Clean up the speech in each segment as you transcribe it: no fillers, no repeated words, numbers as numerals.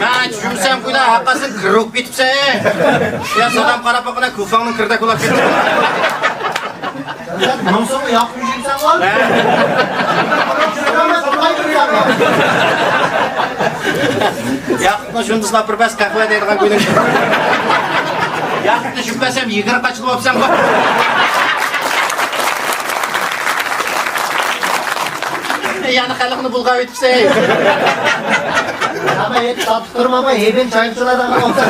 Ben düşünsem kuyda hakkasın kırık bitipse. Ya salam qarap bakına kufanın kırdak ulap ketip. Bunun sonra yapmış insan var mı? Şuradan kolay duruyor ama. Yakıtını şundısına bir bas kahve deydiğen koydun. Yakıtını şüphesem yigir kaçılıp opsam var. Yani kalıqını bulgav etipse. Ama et taptırma ama eben çayımçılardan olsa.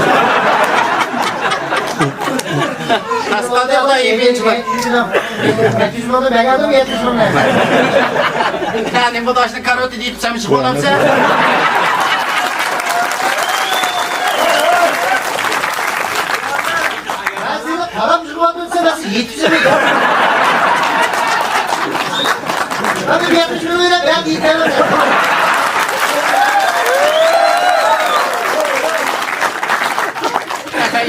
Nasıl da yemeğinçiler. 700 milyon ben aldım 70 milyon. Yani bu daşlı karoti deyip sen çıkma olamsa. Ben seni param çıkmadımsa nasıl 700'e mi? Hadi 70 milyona ben gidelim.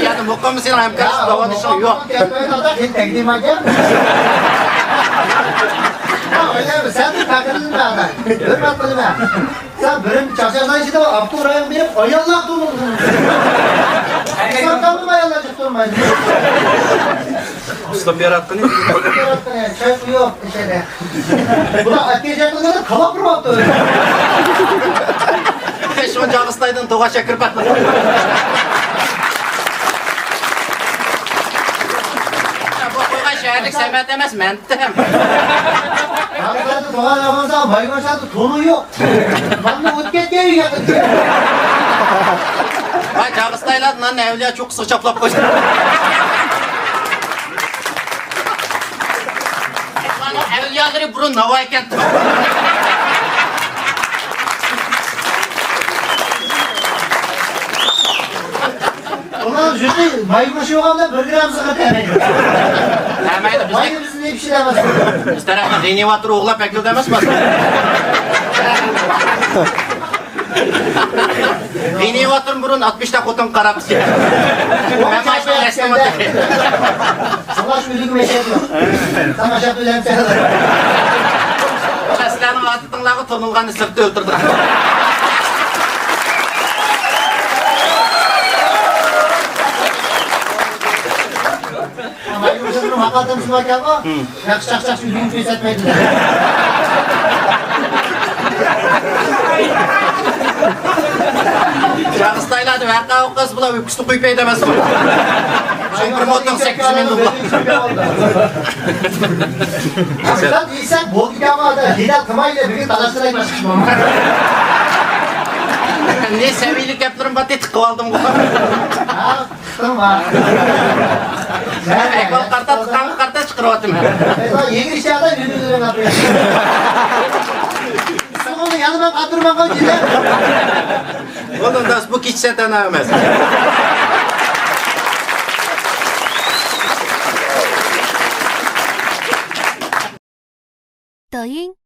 Yani bu komisyon hem karşı dava dışı yok. Hiç tekniğim hakem. Öyle mi? Sen de takıldın mı adam? Hürmet kılın ha. Sen benim çarşafdan içinde var. Abdurrahim benim ayarlar durmadın. Sen tamam ayarlayacak durmayın. Usta bir yarattın ya. Şey yok şeyde. Bu da atlayacak kadar kaba kurmaktı. Şu an Cağız'daydın toğa şakır patladı. Şehirlik semet demez, mentim. Hakkında doğa yapansa baygoşlarda tonu yok. Bana utket geliyor. Vay Cağız'dayladın lan evliya çok sıçaplap koştu. Lan o evliyaları burun navayken. Ulan şurada baygoşu yok ama 1 gram sıkıntı yemeyin. Hemen de Baygo bizim ne bir şey demez. biz taraftan renivatır oğla pekil demez mi? Renivatırın burun 60'ta kotun karapısı. Ben başta restim atı. Savaş müziği meşe ediyor. Savaşa düzen sen. Aslanın atıtınlağı tonulganı sırtı öldürdü. Baygoşun hakikaten sıvak yapma. Yakışacak müziği pes etmediler. Cağız'dayladı ve hakka o kız bula uykusunu kuyup edemez mi? Çünkü promoton 8.000 dolar. Sen değilsen bol gibi ama da Hilal Kımay'la bir gün dalaştırarak başlayayım ama. Ne seviyelik yaptırım batı tıkıp aldım bu. Ha, kıstım ha. Ekol karta tıkan karta çıkırıvatım. Yeni işlerden yürüdüğün yapıyor. Sen onu yanıma kaldırma koy Hilal. Onun da bu hiç seten avmaz.抖音。